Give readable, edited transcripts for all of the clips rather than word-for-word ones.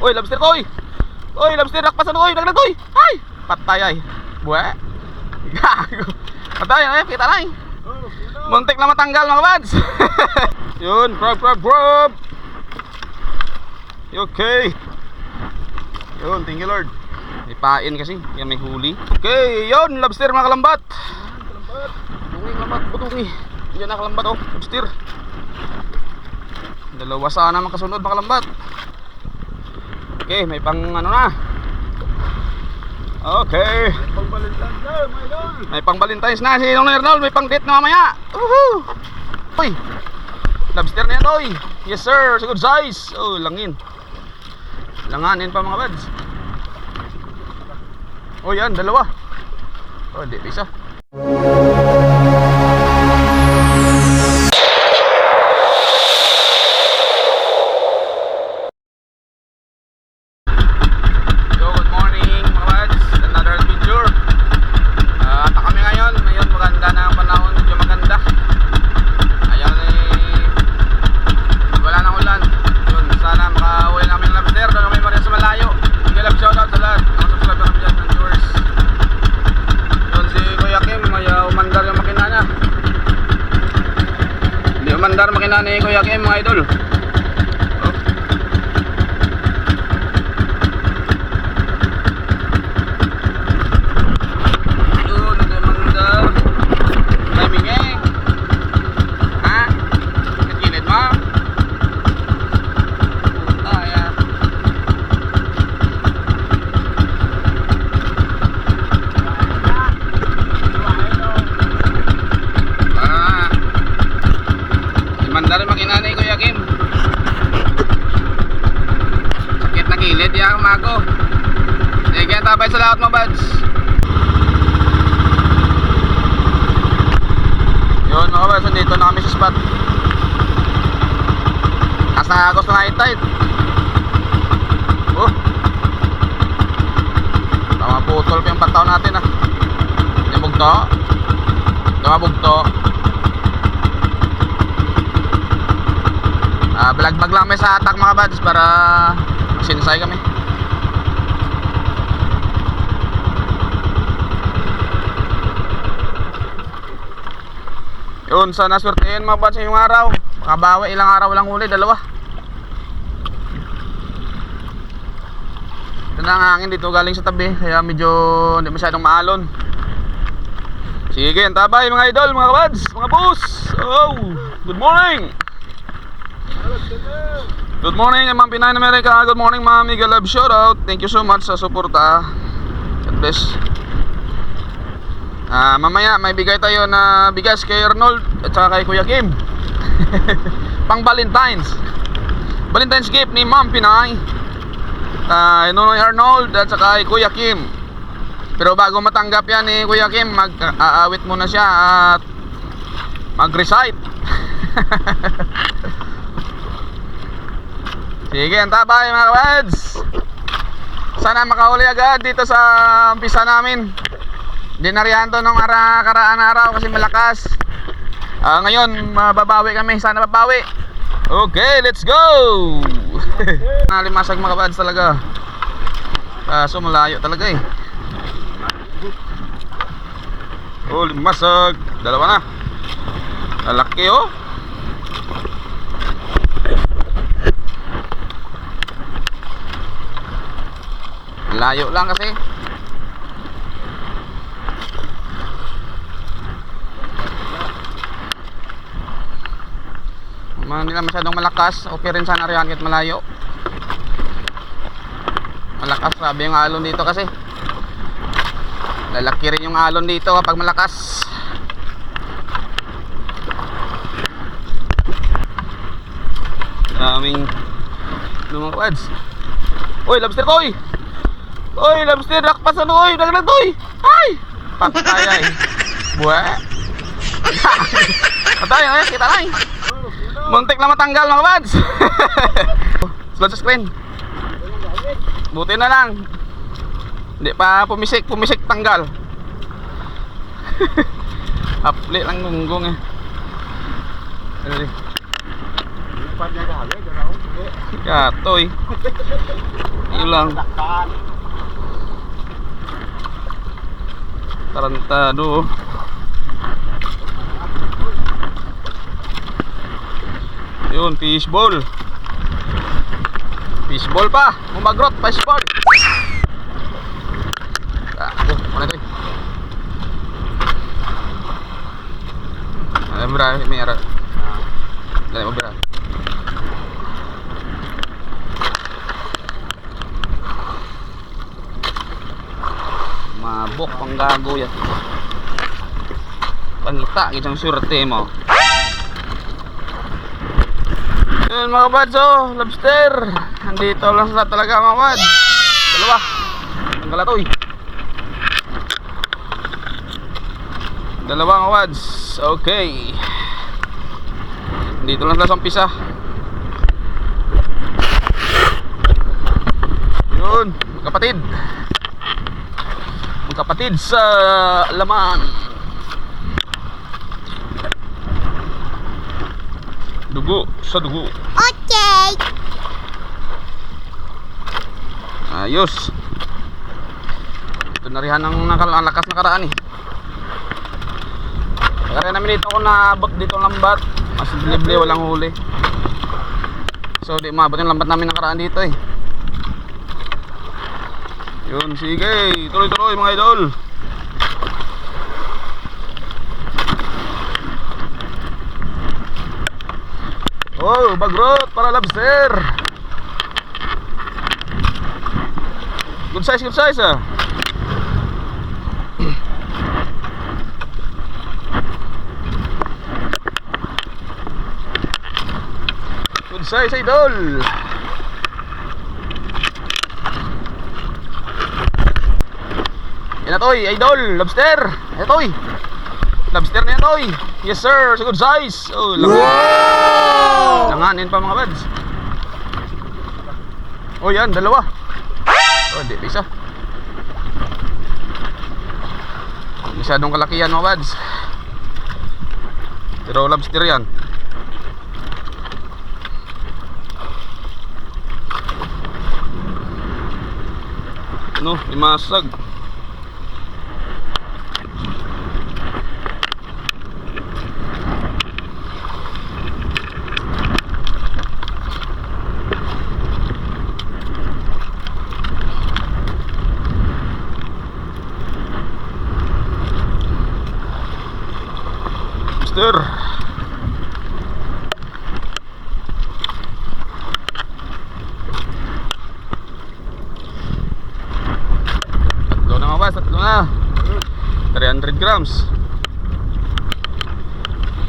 Uy, lobster ko, uy. Uy, lobster, nakpasan ko, uy. Naglag, uy. Ay, patay ay. Buwe. Gago. Patay, ay, kita na eh. Muntik na matanggal mga bads. Yun, grab. Okay. Yun, thank you Lord. May pain kasi, kaya may huli. Okay, yun, lobster mga kalambat. Butungi. Yan na kalambat oh, lobster. Dalawa sana makasunod mga kalambat. Okay, may pang ano na. Okay. May pang Valentine's na si Nong Arnold, may pang date na mamaya. Woohoo! Uy. Lobster na yan, oy. Yes sir, good size. Oh, langin. Langanin pa mga bads. Oh, yan, dalawa. Oh, di bisa. Mandar makina ni Kuya Kim mga idol. Ayun, mandar. Timing eh. Ha? Kagilid mo? Puta yan. Mandar makina ni Kuya Kim. Sakit na gilid yung mago. Sige, tabay sa lahat mga buds. Yun mga buds, dito na kami sa spot. Nasa agos na high tide. Oh, tama putol pa yung pataw natin ah. Namugto. Namabugto. Balagmag lang may sa atak mga buds para masinsay kami. Yun, sana swertein mga buds yung araw. Makabawi, ilang araw lang huli, dalawa. Ito na ang hangin dito galing sa tabi, kaya medyo hindi masyadong maalon. Sige, antabay mga idol, mga buds, mga boss. Oh, good morning. Good morning Ma'am Pinay America. Good morning Ma'am Miguel Love, shoutout. Thank you so much sa suporta. God bless. Mamaya may bigay tayo na bigas kay Arnold at saka kay Kuya Kim. Pang Valentine's gift ni Ma'am Pinay, Nonoy Arnold at saka kay Kuya Kim. Pero bago matanggap yan ni Kuya Kim, mag-aawit muna siya at mag-recite. Sige, antabay mga kawads. Sana makahuli agad dito sa umpisa namin. Dinarihan to nung karaan araw kasi malakas. Ngayon mababawi kami, sana babawi. Okay, let's go. Nalimasag mga kawads talaga. So malayo talaga eh. Oh, limasag. Dalawa na. Lalaki oh. Layo lang kasi. Hindi na masyadong malakas. Okay rin sana riyan kahit malayo. Malakas, sabi yung alon dito kasi. Lalaki rin yung alon dito kapag malakas. Daming lumang quads. Uy, lobster ko, uy. Uy, lobster, nakpasan ko, uy. Naglag to, uy. Ay, patay ay. Buwe. Patay ay, kita na eh. Muntik na matanggal mga buds. Slow sa screen. Buti na lang. Hindi pa pumisik tanggal. Hapli lang gunggong eh. Katoy. Yun lang. Tarantado. Yun, fishball. Fishball pa. Umagrot, fishball. Mana ito? Alam mo ba, may ara. Alam mo ba? Mabok pang gago yan. Pangita, isang surte mo. Yun mga kabads, oh, lobster. Nandito lang sa talaga mga kabads. Dalawa. Ang galatoy. Dalawa mga kabads. Okay. Dito lang sa umpisa. Yun, kapatid. Magkapatid sa laman. Dugo sa dugo. Okay. Ayos. Ito narihan ng lakas na karaan eh. Kaya namin dito ako naabot dito ng lambat. Mas libre, walang huli. So di maabot yung lambat namin ng karaan dito eh. Yun, sige, tuloy-tuloy mga idol. Oh, bagrot para lobster. Good size ah. Good size idol. Yan toy, idol, lobster. Yan toy. Lobster na yan toy. Yes sir, so good size. Oh, wow! Langanin pa mga bads. Oh yan, dalawa. Oh, di isa. Masyadong kalaki yan mga bads. Pero lobster yan. No, limasag. Lobster. Tatlo na 300 grams.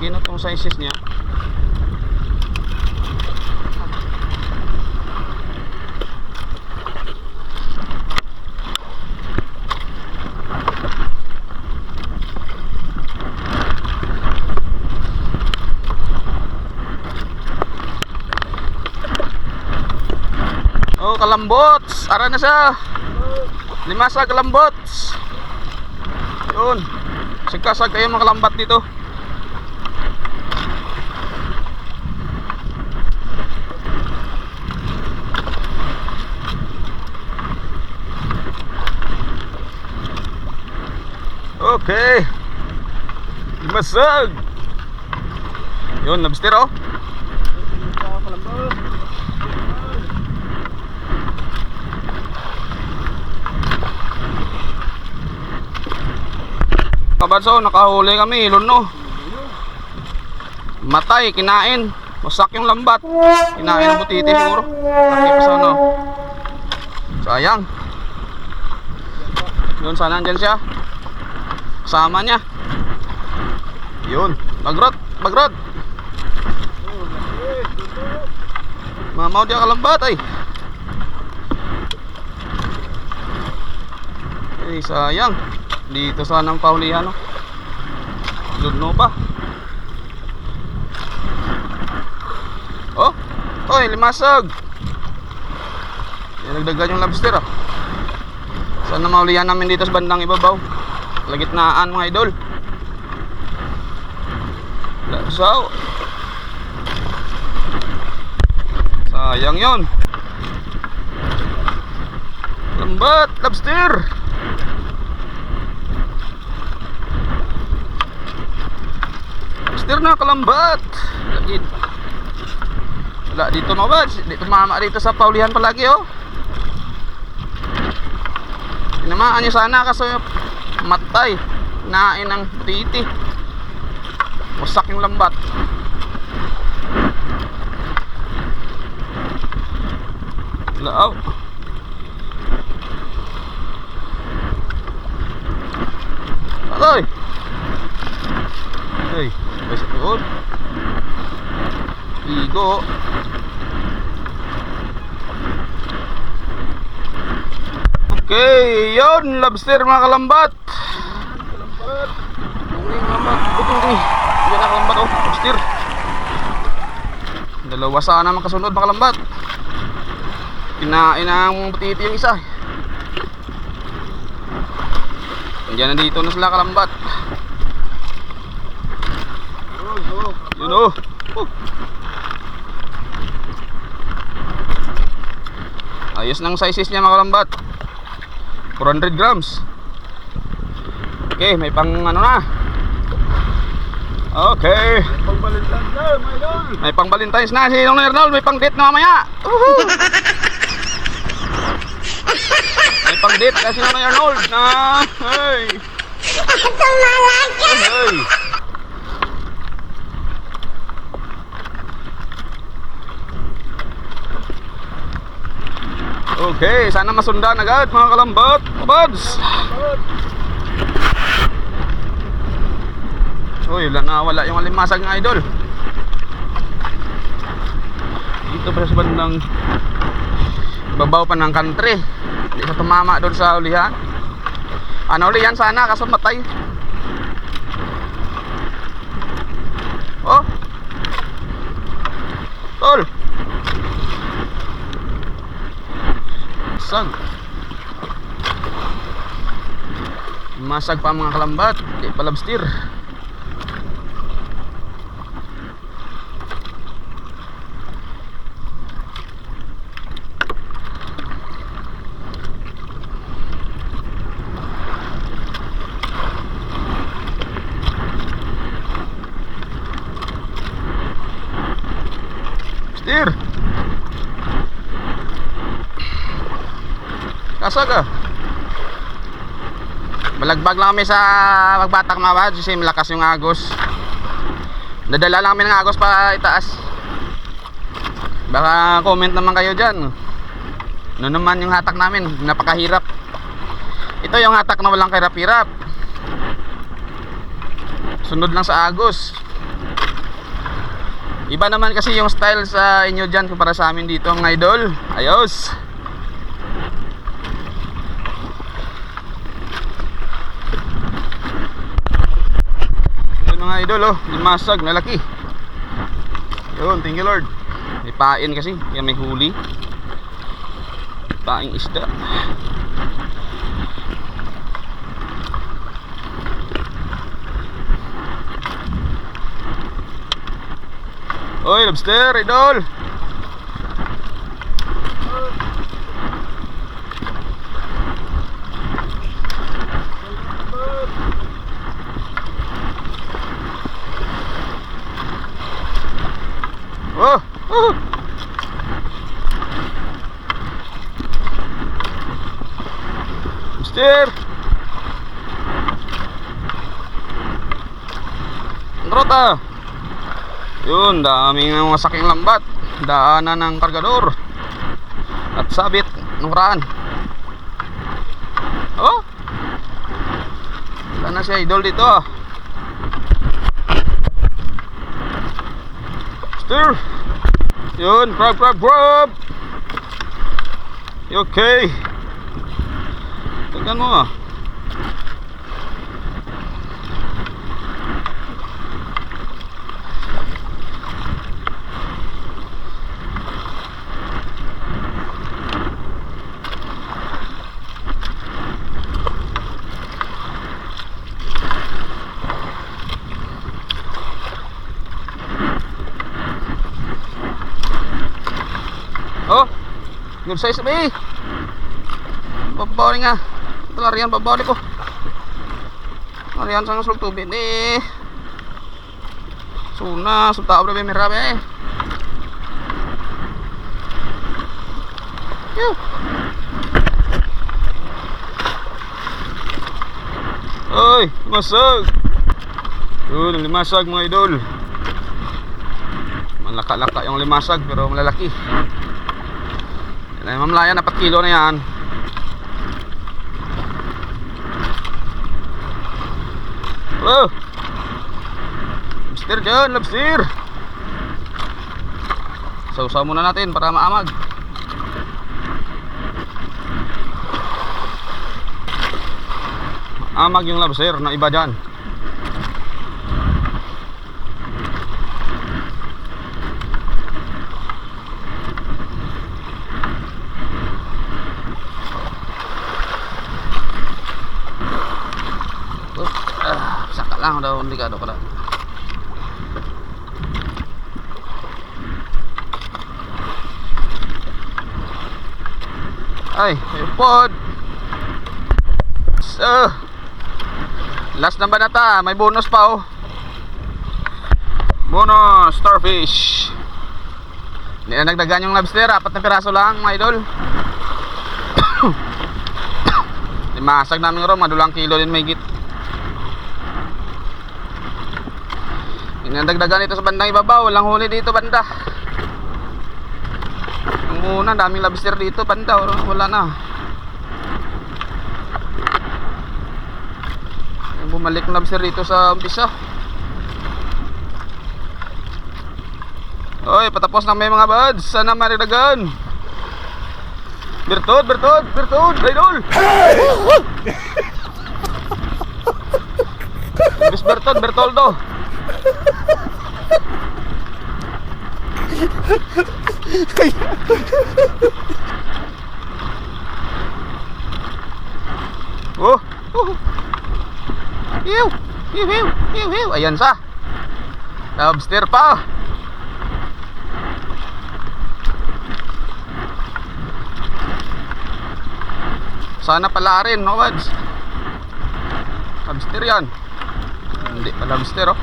Kino tong sizes niya. Oh, kalambots. Ara na siya. Limasa kalambots. Yun. Sigkasag kayo mga kalambat dito. Okay. Limasag. Yun, lobster oh. Kabanso, nakahuli kami, luno. Matay, kinain. Wasak yung lambat. Kinain butiti siguro. Laki pa sana. Sayang. Yun, sana andyan siya. Kasama niya. Yun, bagrot. Mamaw dia kalambat ay. Eh, sayang. Dito sana ang paulihan, no? Luno pa. Oh, oy, limasag. Nagdagan yung lobster, ah. Sana maulihan namin dito sa bandang ibabaw. Lagitnaan mga idol. Lasaw. Sayang yun. Lambat, lobster. Lobster na kalambat. Lagid. Wala dito mga bads. Dito mama dito sa paulihan palagi oh. Tinamaan nyo sana kaso matay. Nain ng titi. Wasak yung lambat. Lao. Atoy. Hey, basta tuod. Igo. Okay, yun, lobster mga kalambat. Kalambat. Uling lambat. Uling. Yan ang kalambat oh, lobster. Dalawa sana makasunod mga kalambat. Kinain ang butiti yung isa. Diyan na dito na sila kalambat. Yun oh. Ayos ng sizes niya mga kalambat. 400 grams. Okay, may pang ano na. Okay. May pang Valentine's na si Nong Arnold. May pang date na mamaya. May pang date kasi Nong Arnold na. Hey. Hey. Okay, sana masundan agad mga kalambat, kabads. Uy, wala yung alimasag ng idol. Dito pa sa bandang babaw pa ng country. Hindi sa tumama doon sa ulihan. Ano ulihan sana kaso matay. Oh. Tol. Masag. Masag pa mga kalambat. Di pa lobster. Lobster. Kasag ah. Balagbag lang kami sa pagbatak mga bad kasi malakas yung agos. Dadala lang kami ng agos pa itaas. Baka comment naman kayo dyan. Ano naman yung hatak namin, napakahirap. Ito yung hatak na walang kahirap-hirap. Sunod lang sa agos. Iba naman kasi yung style sa inyo dyan kumpara sa amin dito mga idol. Ayos. Mga idol oh, limasag na laki. Yun, thank you Lord. May pain kasi, kaya may huli. Paing isda. Oy, lobster, idol. Oh, oh. Mister. Rota. Yun, daming mga saking lambat. Daanan ng kargador. At sabit ng raan. Oh. Wala na siya idol dito. Mister. Yun, grab. Okay. Tignan mo ah. Good size ba eh. Babawali nga. Talarian, babawali ko. Talarian sa sulog tubig eh. Suna, sultao ba mirabe eh. Yo. Oy, masag. Yun, limasag mga idol. Malaka-laka yung limasag pero malalaki. Yan ay mamlayan, 4 kilo na yan. Oh, lobster dyan, lobster. Sausaw muna natin para maamag. Amag yung lobster na iba dyan. Saka lang daw, hindi ka daw ka. Ay, pod. Last na ba na ta? May bonus pa oh. Bonus starfish. Hindi na nagdagan yung lobster, 4 na piraso lang mga idol. Limasag namin ro, madulang kilo din may git. Hindi na nagdagan ito sa bandang ibabaw, walang huli dito banda. Ang una, daming lobster dito banda, wala na. Bumalik na lobster dito sa umpisa. Oy, patapos na may mga buds. Sana maridagan. Bertod, Bertod, Bertod, idol. Bis Bertod, Bertoldo. Oh, Hiw! Hiw! Hiw! Hiw! Hiw! Ayan sa lobster pa. Sana pala rin, no buds? Lobster yan. Hindi pa lobster oh.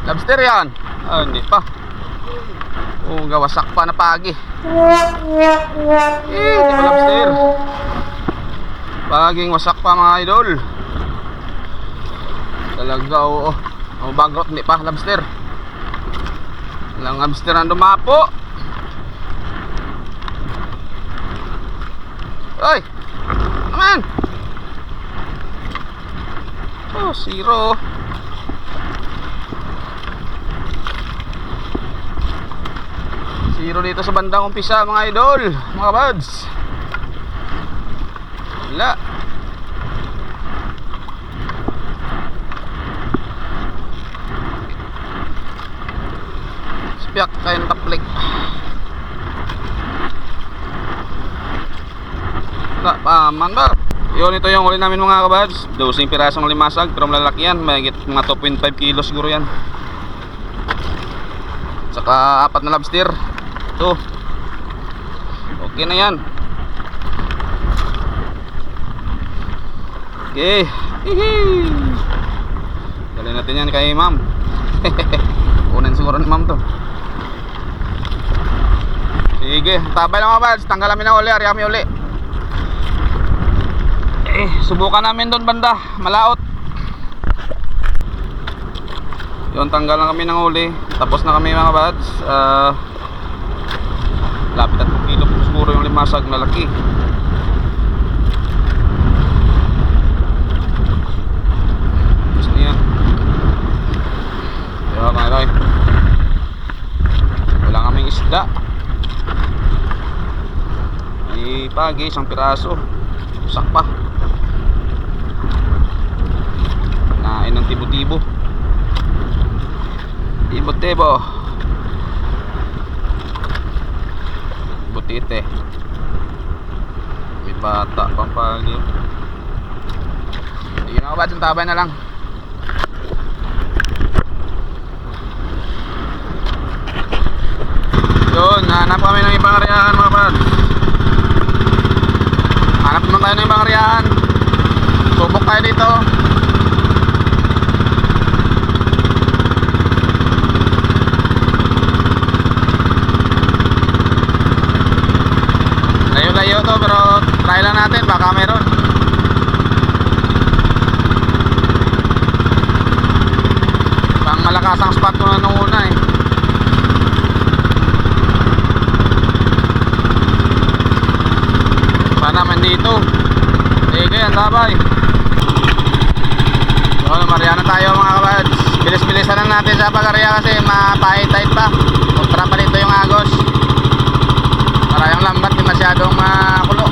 Lobster yan. Ah, hindi pa. Oh, gawasak pa na pagi. Hindi pa lobster. Paging wasak pa mga idol. Talaga oo. Oh, bagrot, hindi pa lobster. Walang lobster ang dumapo. Oy! Aman! Oh, 0. Zero dito sa bandang umpisa mga idol, mga buds. Wala. Spiak kayo ng taplik. Wala pa man ba? Yun, ito yung uli namin mga kabads. 12 pirasong limasag, pero malalaki yan. May mga 2.5 kilo siguro yan. Saka 4 na lobster. Ito. Okay na yan. Okay. Hihi. Dali natin yan kay ma'am. Kunin siguro ni ma'am to. Sige, tabay lang mga kabads. Tanggal namin na uli, ariami uli. Subukan namin doon banda, malaot. Yun, tanggal na kami ng huli. Tapos na kami mga buds. Lapit at 2 kilo siguro yung limasag na laki. Tapos na yan. Yun mga idol, wala kaming isda. May pagi, 1 piraso. Usak pa. Nain ng tibo-tibo. Tibo-tibo. Butite. May bata pang pagi. Sige na kabads, tabay na lang. Yun, hanap kami ng ibang areaan mga kabads. tayo ng ibang ariyahan. Subok tayo dito. Layo-layo to pero try lang natin, baka meron. Pang malakas ang spot ko na nung una eh. Sana man dito. Sige, ang tabay. So, Mariana tayo mga kabads. Bilis-bilisan lang natin sa pag-area kasi mapahit-tight pa. Kontra pa dito yung agos. Para yung lambat di masyadong makulo.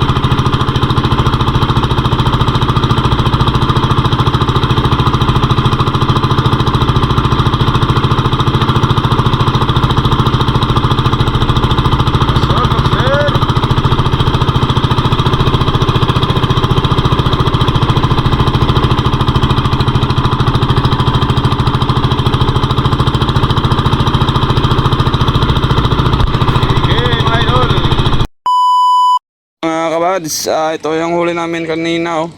Mga kabads, ito yung huli namin kanina oh.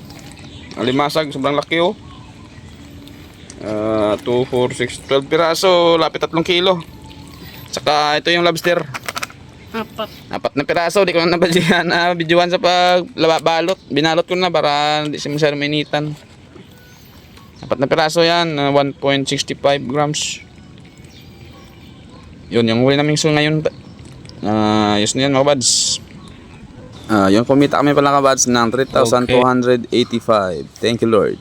Alimasag, sobrang laki oh. 2, 4, 6, 12 piraso, lapit 3 kilo. Saka ito yung lobster. Apat na piraso, di ko na nabidyohan sa pagbalot. Binalot ko na para hindi siya masyadong mainitan. 4 na piraso yan, 1.65 grams. Yun, yung huli namin so ngayon. Yes na yan mga kabads. Yung kumita kami pala kabads ng 3,285. Thank you Lord.